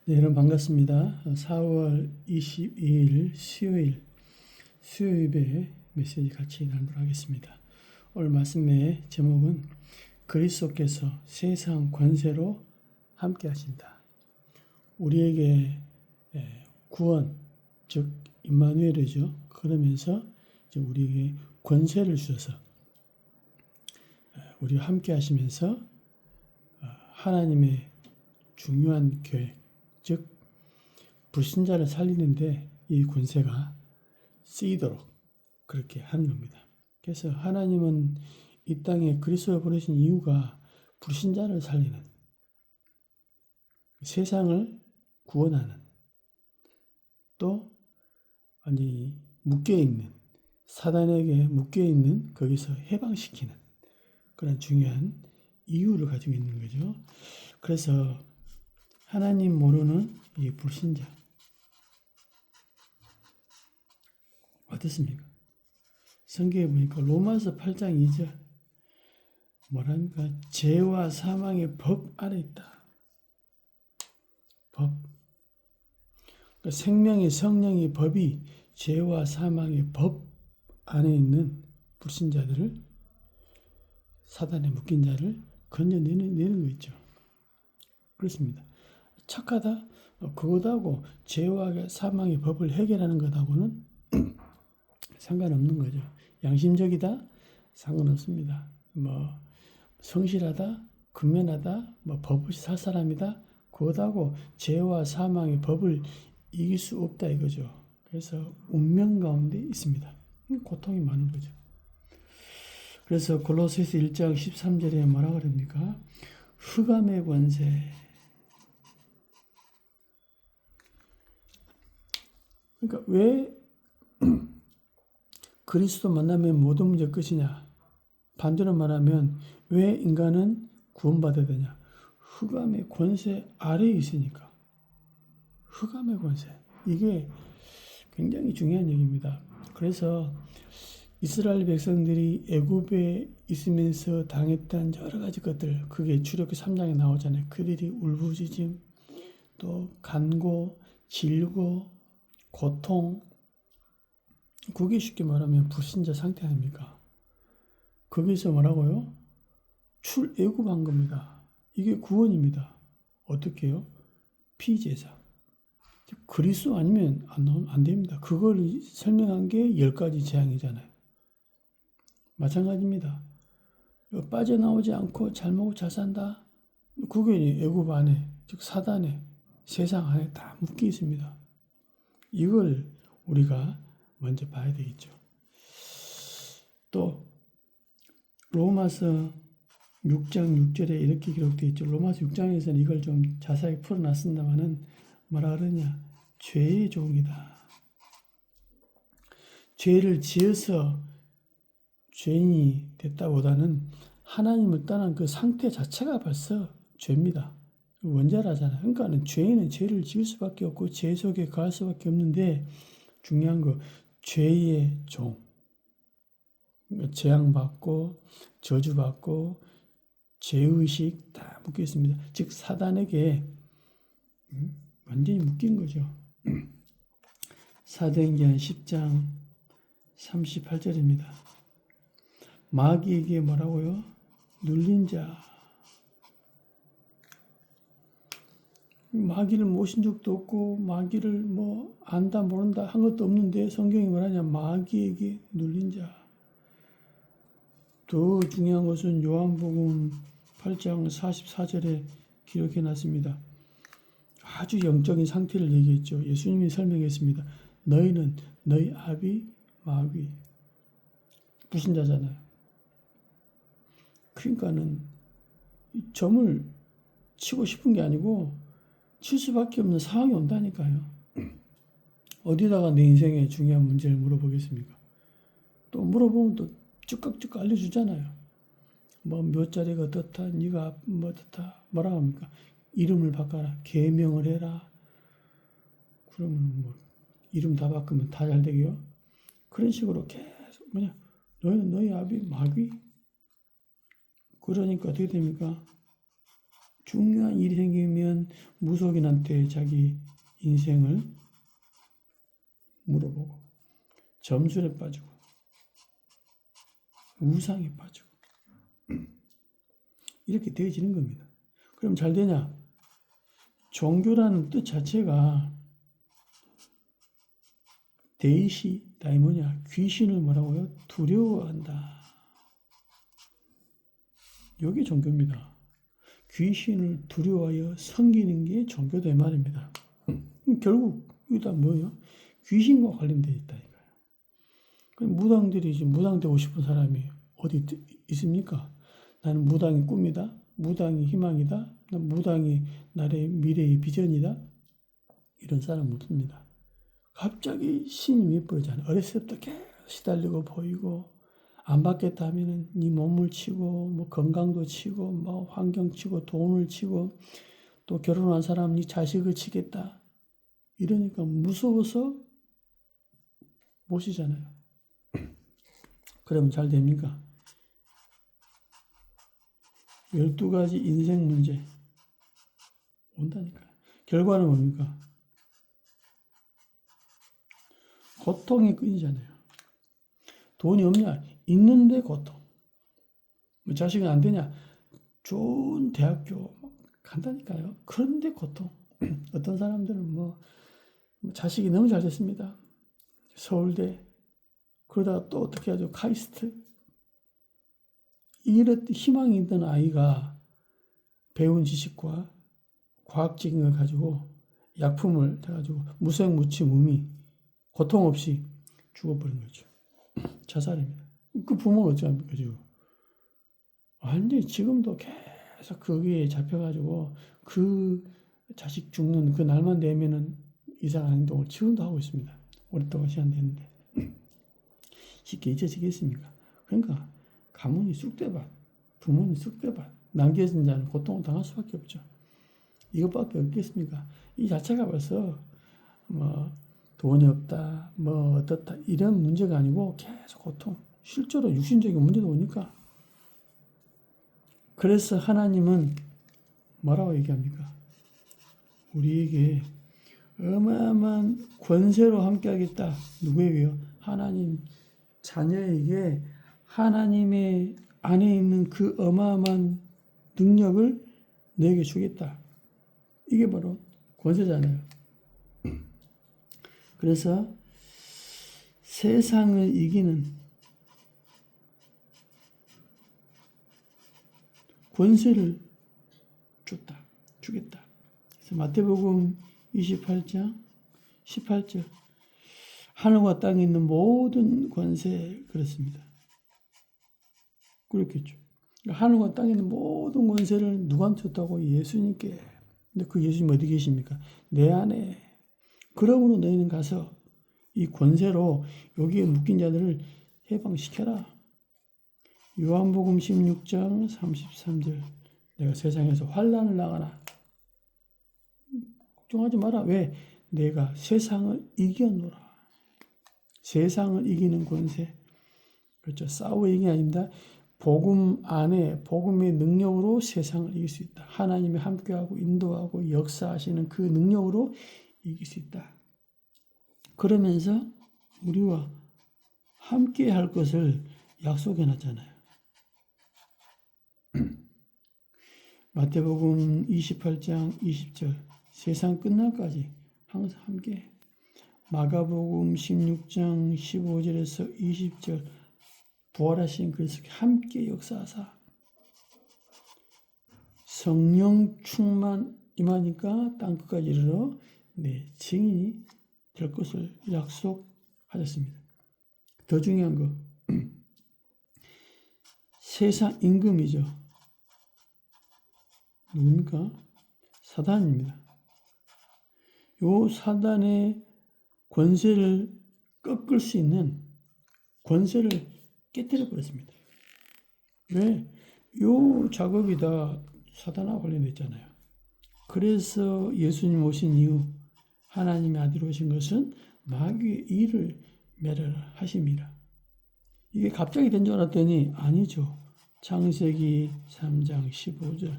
네, 여러분 반갑습니다. 4월 22일 수요일 수요일에 메시지 같이 나누도록 하겠습니다. 오늘 말씀의 제목은 그리스도께서 세상 권세로 함께 하신다. 우리에게 구원, 즉 임마누엘이죠. 그러면서 이제 우리에게 권세를 주셔서 우리와 함께 하시면서 하나님의 중요한 계획, 즉 불신자를 살리는데 이 권세가 쓰이도록 그렇게 하는 겁니다. 그래서 하나님은 이 땅에 그리스도를 보내신 이유가 불신자를 살리는, 세상을 구원하는, 또 완전히 묶여있는, 사단에게 묶여있는, 거기서 해방시키는 그런 중요한 이유를 가지고 있는 거죠. 그래서 하나님 모르는 이 불신자 어떻습니까? 성경에 보니까 로마서 8장 2절 뭐랍니까? 죄와 사망의 법 아래 있다. 법. 그러니까 생명의 성령의 법이 죄와 사망의 법 안에 있는 불신자들을, 사단에 묶인 자를 건져내는 거 있죠. 그렇습니다. 착하다? 그것하고 죄와 사망의 법을 해결하는 것하고는 상관없는 거죠. 양심적이다? 상관없습니다. 성실하다? 근면하다? 법 없이 살 사람이다? 그것하고 죄와 사망의 법을 이길 수 없다 이거죠. 그래서 운명 가운데 있습니다. 고통이 많은 거죠. 그래서 골로새서 1장 13절에 뭐라고 그럽니까? 흑암의 권세. 그러니까 왜 그리스도 만나면 모든 문제 끝이냐? 반대로 말하면 왜 인간은 구원받아야 되냐? 흑암의 권세 아래에 있으니까. 흑암의 권세. 이게 굉장히 중요한 얘기입니다. 그래서 이스라엘 백성들이 애굽에 있으면서 당했던 여러 가지 것들, 그게 출애굽기 3장에 나오잖아요. 그들이 울부짖음, 또 간고, 질고, 고통, 그게 쉽게 말하면 불신자 상태 아닙니까? 거기서 뭐라고요? 출애굽한 겁니다. 이게 구원입니다. 어떻게 해요? 피제사. 그리스도 아니면 안 됩니다. 그걸 설명한 게 10가지 재앙이잖아요. 마찬가지입니다. 빠져나오지 않고 잘 먹고 잘 산다. 그게 애굽 안에, 즉 사단에, 세상 안에 다 묶여 있습니다. 이걸 우리가 먼저 봐야 되겠죠. 또 로마서 6장 6절에 이렇게 기록되어 있죠. 로마서 6장에서는 이걸 좀 자세하게 풀어놨습니다만은 뭐라 그러냐? 죄의 종이다. 죄를 지어서 죄인이 됐다보다는 하나님을 떠난 그 상태 자체가 벌써 죄입니다. 원죄라잖아요. 그러니까는 죄인은 죄를 지을 수밖에 없고 죄 속에 거할 수밖에 없는데, 중요한 거 죄의 종. 재앙받고 저주받고 죄의식 다 묶여 있습니다. 즉 사단에게 완전히 묶인 거죠. 사도행전 10장 38절입니다. 마귀에게 뭐라고요? 눌린 자. 마귀를 모신 적도 없고 마귀를 안다 모른다 한 것도 없는데 성경이 뭐라냐? 마귀에게 눌린 자. 더 중요한 것은 요한복음 8장 44절에 기록해 놨습니다. 아주 영적인 상태를 얘기했죠. 예수님이 설명했습니다. 너희는 너희 아비 마귀. 불신자잖아요. 그러니까는 점을 치고 싶은 게 아니고 칠 수밖에 없는 상황이 온다니까요. 어디다가 내 인생의 중요한 문제를 물어보겠습니까? 또 물어보면 또 쭉쭉 알려주잖아요. 몇 자리가 어떻다, 네가 어떻다, 뭐라고 합니까? 이름을 바꿔라, 계명을 해라. 그러면 이름 다 바꾸면 다 잘 되게요? 그런 식으로 계속 너희는 너희 아비 마귀? 그러니까 어떻게 됩니까? 중요한 일이 생기면 다음에는 무속인한테 자기 인생을 물어보고 점술에 빠지고 우상에 빠지고 이렇게 되어지는 겁니다. 그럼 잘 되냐? 종교라는 뜻 자체가 다이모니아, 귀신을 뭐라고요? 두려워한다. 이게 종교입니다. 귀신을 두려워하여 섬기는 게 종교다 이 말입니다. 결국 이게 다 뭐예요? 귀신과 관련되어 있다니까요. 그럼 무당들이 지금 무당 되고 싶은 사람이 어디 있습니까? 나는 무당이 꿈이다. 무당이 희망이다. 무당이 나의 미래의 비전이다. 이런 사람 없습니다. 갑자기 신이 예뻐지잖아요. 어렸을 때부터 계속 시달리고 보이고 안 받겠다 하면은 네 몸을 치고 뭐 건강도 치고 뭐 환경 치고 돈을 치고 또 결혼한 사람 네 자식을 치겠다. 이러니까 무서워서 모시잖아요. 그러면 잘 됩니까? 12가지 인생 문제 온다니까요. 결과는 뭡니까? 고통이 끊이잖아요. 돈이 없냐? 있는데 고통. 뭐 자식은 안 되냐? 좋은 대학교 간다니까요. 그런데 고통. 어떤 사람들은 뭐 자식이 너무 잘 됐습니다. 서울대. 그러다가 또 어떻게 하죠? 카이스트. 이런 희망이 있던 아이가 배운 지식과 과학적인 걸 가지고 약품을 해가지고 무색무취무미 고통 없이 죽어버린 거죠. 자살입니다. 그 부모는 어찌합니까 지금? 완전히 지금도 계속 거기에 잡혀가지고 그 자식 죽는 그 날만 되면은 이상한 행동을 지금도 하고 있습니다. 오랫동안 시간 됐는데 쉽게 잊어지겠습니까? 그러니까 가문이 쑥대밭, 부모님 쑥대밭, 남겨진 자는 고통을 당할 수밖에 없죠. 이것밖에 없겠습니까? 이 자체가 벌써 뭐 돈이 없다, 뭐 어떻다 이런 문제가 아니고 계속 고통, 실제로 육신적인 문제도 오니까. 그래서 하나님은 뭐라고 얘기합니까? 우리에게 어마어마한 권세로 함께하겠다. 누구에게요? 하나님 자녀에게 하나님의 안에 있는 그 어마어마한 능력을 너에게 주겠다. 이게 바로 권세잖아요. 그래서 세상을 이기는 권세를 주겠다. 그래서 마태복음 28장 18절 하늘과 땅에 있는 모든 권세 그렇습니다. 그렇겠죠. 하늘과 땅에 있는 모든 권세를 누구한테 줬다고? 예수님께. 근데 그 예수님 어디 계십니까? 내 안에. 그러므로 너희는 가서 이 권세로 여기에 묶인 자들을 해방시켜라. 요한복음 16장 33절 내가 세상에서 환난을 나가나 걱정하지 마라. 왜? 내가 세상을 이겨노라. 세상을 이기는 권세. 그렇죠. 싸워 이기는 게 아닙니다. 복음 안에 복음의 능력으로 세상을 이길 수 있다. 하나님이 함께하고 인도하고 역사하시는 그 능력으로 이길 수 있다. 그러면서 우리와 함께 할 것을 약속해 놨잖아요. 마태복음 28장 20절 세상 끝날까지 항상 함께. 마가복음 16장 15절에서 20절 부활하신 그리스도께 함께 역사하사 성령 충만 임하니까 땅끝까지 이르러 내 증인이 될 것을 약속하셨습니다. 더 중요한 거 세상 임금이죠. 누굽니까? 사단입니다. 요 사단의 권세를 꺾을 수 있는 권세를 깨뜨려 버렸습니다. 왜? 요 작업이 다 사단하고 관련되어 있잖아요. 그래서 예수님 오신 이후 하나님의 아들 오신 것은 마귀의 일을 멸하심이라. 이게 갑자기 된 줄 알았더니 아니죠. 창세기 3장 15절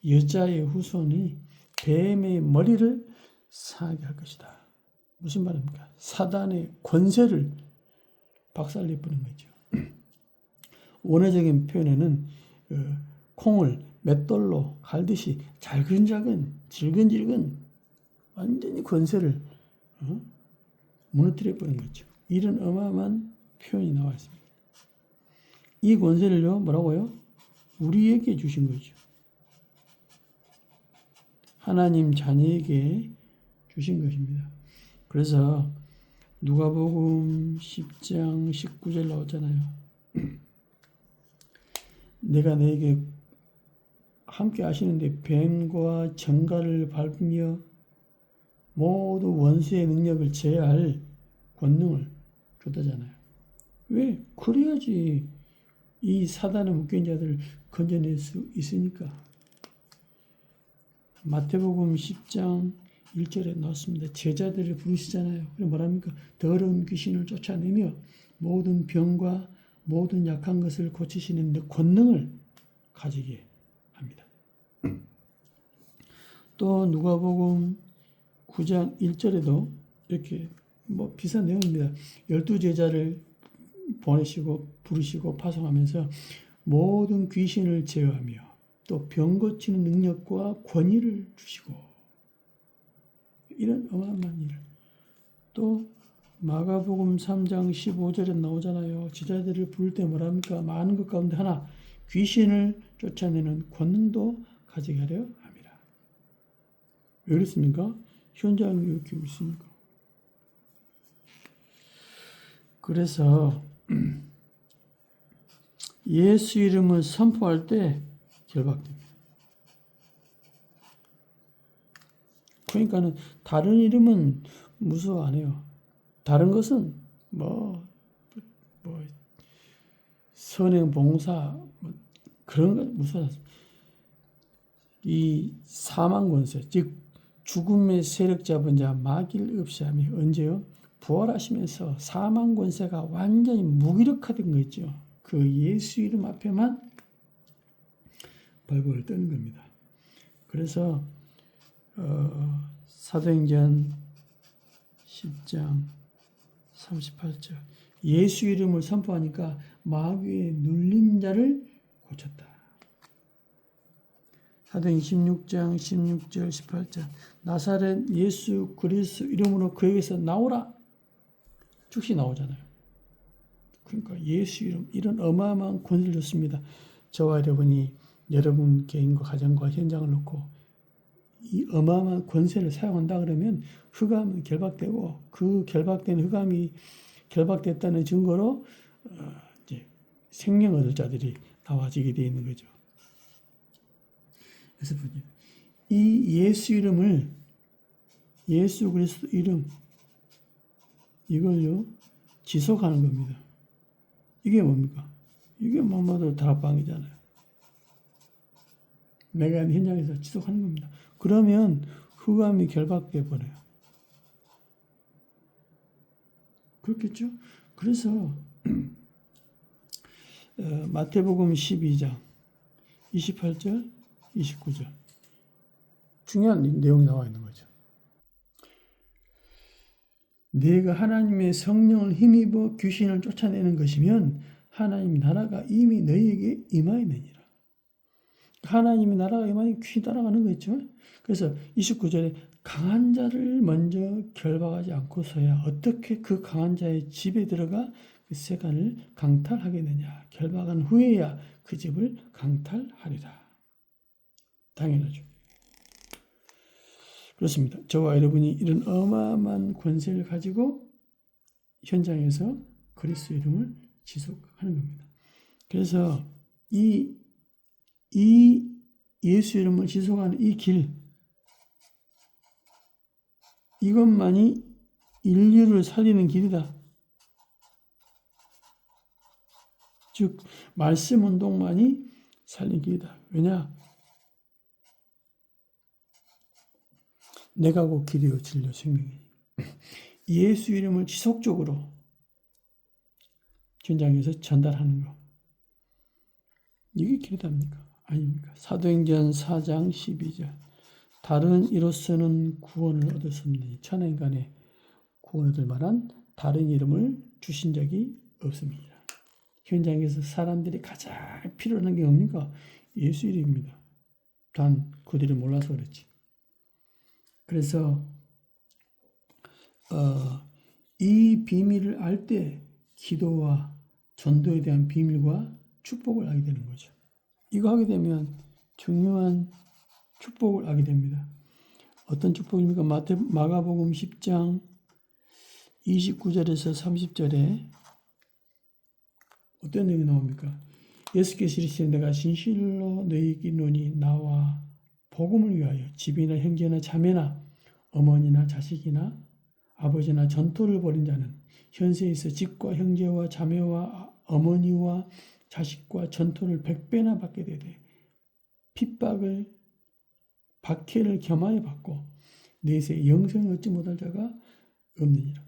여자의 후손이 뱀의 머리를 상하게 할 것이다. 무슨 말입니까? 사단의 권세를 박살내버린 거죠. 원어적인 표현에는 콩을 맷돌로 갈듯이 잘근잘근 질근질근 완전히 권세를 무너뜨려 버린 거죠. 이런 어마어마한 표현이 나와 있습니다. 이 권세를요, 뭐라고요? 우리에게 주신 거죠. 하나님 자녀에게 주신 것입니다. 그래서 누가복음 10장 19절 나오잖아요. 내가 너에게 함께 하시는데 뱀과 정갈을 밟으며 모두 원수의 능력을 제어할 권능을 줬다잖아요. 왜? 그래야지 이 사단에 묶인 자들을 건져낼 수 있으니까. 마태복음 10장 1절에 나왔습니다. 제자들을 부르시잖아요. 그래 뭐랍니까? 더러운 귀신을 쫓아내며 모든 병과 모든 약한 것을 고치시는 권능을 가지게 합니다. 또 누가복음 9장 1절에도 이렇게 비슷한 내용입니다. 12제자를 보내시고 부르시고 파송하면서 모든 귀신을 제어하며 또 병 고치는 능력과 권위를 주시고 이런 어마어마한 일을 또 마가복음 3장 15절에 나오잖아요. 제자들을 부를 때 뭐랍니까? 많은 것 가운데 하나 귀신을 쫓아내는 권능도 가지게 하려 합니다. 왜 그렇습니까? 현장이 이렇게 있으니까. 그래서 예수 이름을 선포할 때 결박됩니다. 그러니까는 다른 이름은 무서워 안 해요. 다른 것은 선행 봉사 그런 거 무서워. 이 사망 권세, 즉 죽음의 세력 잡은 자 마귀를 없애하며 언제요? 부활하시면서 사망 권세가 완전히 무기력화된 거 있죠. 그 예수 이름 앞에만 발버둥을 떠는 겁니다. 그래서 사도행전 10장 38절 예수 이름을 선포하니까 마귀의 눌린 자를 고쳤다. 사도행전 16장 16절 18절 나사렛 예수 그리스도 이름으로 그에게서 나오라 즉시 나오잖아요. 그러니까 예수 이름 이런 어마어마한 권세를 줬습니다. 저와 여러분이 여러분 개인과 가정과 현장을 놓고 이 어마어마한 권세를 사용한다 그러면 흑암은 결박되고 그 결박된 흑암이 결박됐다는 증거로 이제 생명 얻을 자들이 나와지게 되어 있는 거죠. 그래서 이 예수 이름을 예수 그리스도 이름 이걸요 지속하는 겁니다. 이게 뭡니까? 이게 뭐마도 다락방이잖아요. 내가 현장에서 지속하는 겁니다. 그러면 흑암이 결박돼 버려요. 그렇겠죠? 그래서 마태복음 12장 28절 29절 중요한 내용이 나와 있는 거죠. 네가 하나님의 성령을 힘입어 귀신을 쫓아내는 것이면 하나님 나라가 이미 너희에게 임하였느니라. 하나님의 나라가 임하니 귀신 따라가는 거 있죠. 그래서 29절에 강한 자를 먼저 결박하지 않고서야 어떻게 그 강한 자의 집에 들어가 그 세간을 강탈하겠느냐. 결박한 후에야 그 집을 강탈하리라. 당연하죠. 그렇습니다. 저와 여러분이 이런 어마어마한 권세를 가지고 현장에서 그리스도 이름을 지속하는 겁니다. 그래서 이 예수 이름을 지속하는 이 길, 이것만이 인류를 살리는 길이다. 즉 말씀 운동만이 살리는 길이다. 왜냐? 내가 곧 길이요 진리요 생명이니. 예수 이름을 지속적으로 현장에서 전달하는 것. 이게 길이답니까? 아닙니까? 사도행전 4장 12절 다른 이로서는 구원을 얻을 수 없는 천하인간의 구원을 얻을 만한 다른 이름을 주신 적이 없습니다. 현장에서 사람들이 가장 필요로 하는 게 뭡니까? 예수 이름입니다. 단 그들이 몰라서 그렇지. 그래서 이 비밀을 알 때 기도와 전도에 대한 비밀과 축복을 알게 되는 거죠. 이거 하게 되면 중요한 축복을 알게 됩니다. 어떤 축복입니까? 마가복음 10장 29절에서 30절에 어떤 내용이 나옵니까? 예수께서 이르시되 내가 진실로 너희에게 이르노니 나와 복음을 위하여 집이나 형제나 자매나 어머니나 자식이나 아버지나 전토를 벌인 자는 현세에서 집과 형제와 자매와 어머니와 자식과 전토를 100배나 받게 되되 핍박을 박해를 겸하여 받고 내세 영생을 얻지 못할 자가 없느니라.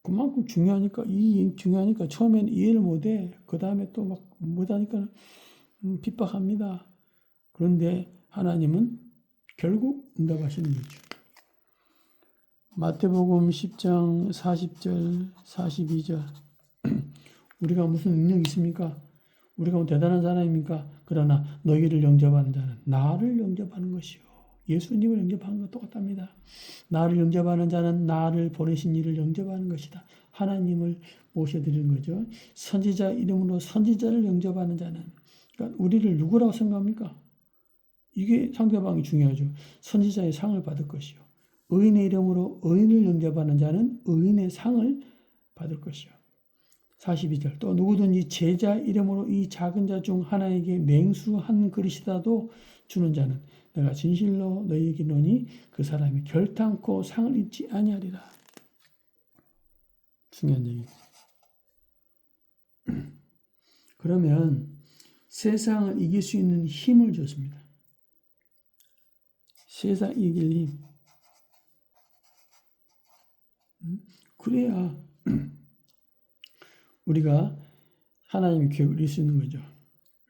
그만큼 중요하니까 처음에는 이해를 못해. 그 다음에 또 막 못하니까 핍박합니다. 그런데 하나님은 결국 응답하시는 거죠. 마태복음 10장 40절 42절 우리가 무슨 능력이 있습니까? 우리가 뭐 대단한 사람입니까? 그러나 너희를 영접하는 자는 나를 영접하는 것이요. 예수님을 영접하는 것 똑같답니다. 나를 영접하는 자는 나를 보내신 이를 영접하는 것이다. 하나님을 모셔드리는 거죠. 선지자 이름으로 선지자를 영접하는 자는, 그러니까 우리를 누구라고 생각합니까? 이게 상대방이 중요하죠. 선지자의 상을 받을 것이요. 의인의 이름으로 의인을 영접하는 자는 의인의 상을 받을 것이요. 42절 또 누구든지 제자 이름으로 이 작은 자 중 하나에게 냉수 한 그릇이라도 주는 자는 내가 진실로 너희에게 이르노니 그 사람이 결탄코 상을 잊지 아니하리라. 중요한 얘기입니다. 그러면 세상을 이길 수 있는 힘을 줬습니다. 세상 이길 힘. 그래야 우리가 하나님의 계획을 이룰 수 있는 거죠.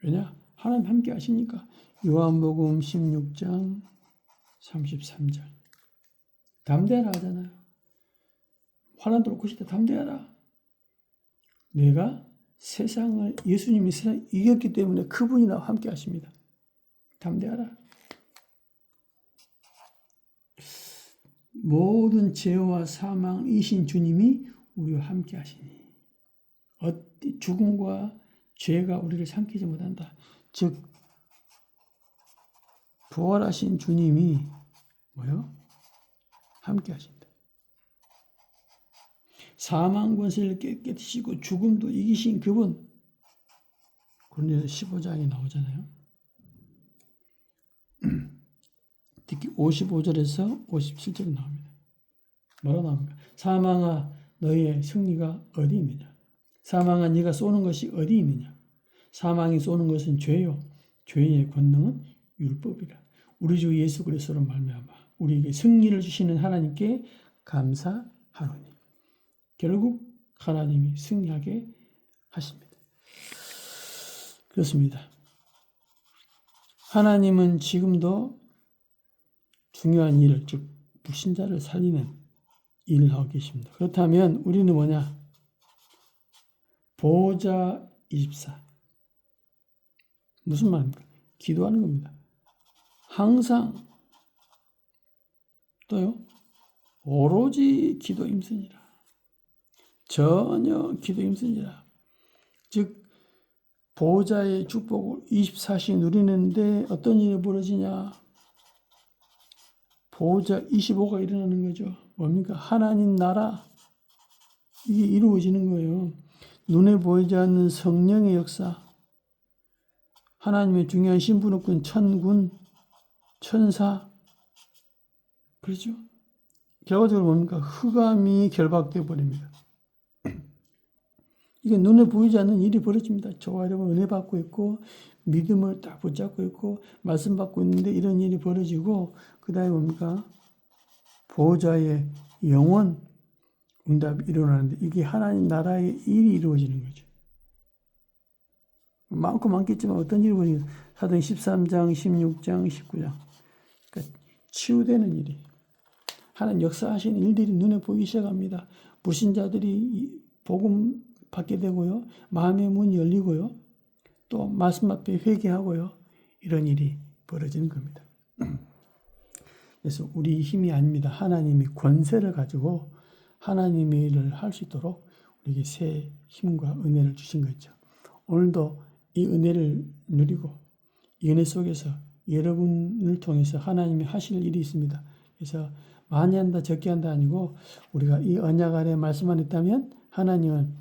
왜냐? 하나님 함께 하시니까. 요한복음 16장 33절 담대하라 하잖아요. 환난 들어올 것이다. 담대하라. 내가 세상을 예수님이 세상을 이겼기 때문에 그분이 나와 함께 하십니다. 담대하라. 모든 죄와 사망이신 주님이 우리와 함께 하시니 죽음과 죄가 우리를 삼키지 못한다. 즉 부활하신 주님이 뭐요? 함께 하신다. 사망 권세를 깨뜨리시고 죽음도 이기신 그분. 고린도서 15장에 나오잖아요. 특히 55절에서 57절에 나옵니다. 뭐라고 나옵니까? 사망아 너희의 승리가 어디 있느냐? 사망아 네가 쏘는 것이 어디 있느냐? 사망이 쏘는 것은 죄요. 죄의 권능은 율법이라. 우리 주 예수 그리스도로 말미암아 우리에게 승리를 주시는 하나님께 감사하노니. 결국 하나님이 승리하게 하십니다. 그렇습니다. 하나님은 지금도 중요한 일을, 즉 불신자를 살리는 일을 하고 계십니다. 그렇다면 우리는 뭐냐? 보호자 24. 무슨 말입니까? 기도하는 겁니다. 항상 또요. 오로지 기도 힘쓰니라. 전혀 기도 힘쓰니라. 즉 보호자의 축복을 24시 누리는데 어떤 일이 벌어지냐? 보호자 25가 일어나는 거죠. 뭡니까? 하나님 나라. 이게 이루어지는 거예요. 눈에 보이지 않는 성령의 역사. 하나님의 중요한 신분업군 천군, 천사. 그렇죠? 결과적으로 뭡니까? 흑암이 결박되어 버립니다. 이게 눈에 보이지 않는 일이 벌어집니다. 저와 여러분 은혜 받고 있고 믿음을 딱 붙잡고 있고 말씀 받고 있는데 이런 일이 벌어지고 그 다음에 뭡니까? 보호자의 영원 응답이 일어나는데 이게 하나님 나라의 일이 이루어지는 거죠. 많고 많겠지만 어떤 일이 벌어지냐? 사도행 13장, 16장, 19장. 그러니까 치유되는 일이, 하나님 역사하시는 일들이 눈에 보이기 시작합니다. 불신자들이 복음 받게 되고요. 마음의 문이 열리고요. 또 말씀 앞에 회개하고요. 이런 일이 벌어지는 겁니다. 그래서 우리 힘이 아닙니다. 하나님이 권세를 가지고 하나님의 일을 할 수 있도록 우리에게 새 힘과 은혜를 주신 거죠. 오늘도 이 은혜를 누리고 이 은혜 속에서 여러분을 통해서 하나님이 하실 일이 있습니다. 그래서 많이 한다 적게 한다 아니고 우리가 이 언약 아래 말씀 안에 있다면 하나님은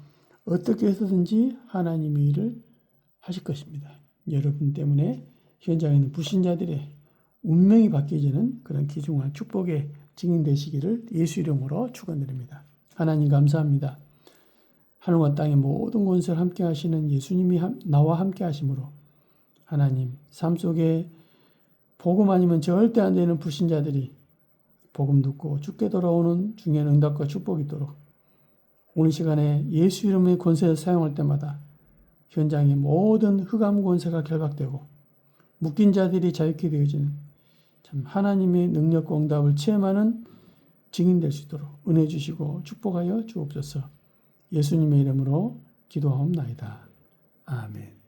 어떻게 해서든지 하나님의 일을 하실 것입니다. 여러분 때문에 현장에 있는 불신자들의 운명이 바뀌어지는 그런 귀중한 축복의 증인 되시기를 예수 이름으로 축원드립니다. 하나님 감사합니다. 하늘과 땅의 모든 권세를 함께 하시는 예수님이 나와 함께 하심으로 하나님 삶 속에 복음 아니면 절대 안 되는 불신자들이 복음 듣고 죽게 돌아오는 중요한 응답과 축복이 있도록 오늘 시간에 예수 이름의 권세를 사용할 때마다 현장의 모든 흑암 권세가 결박되고 묶인 자들이 자유케 되어지는 참 하나님의 능력과 응답을 체험하는 증인될 수 있도록 은혜 주시고 축복하여 주옵소서. 예수님의 이름으로 기도하옵나이다. 아멘.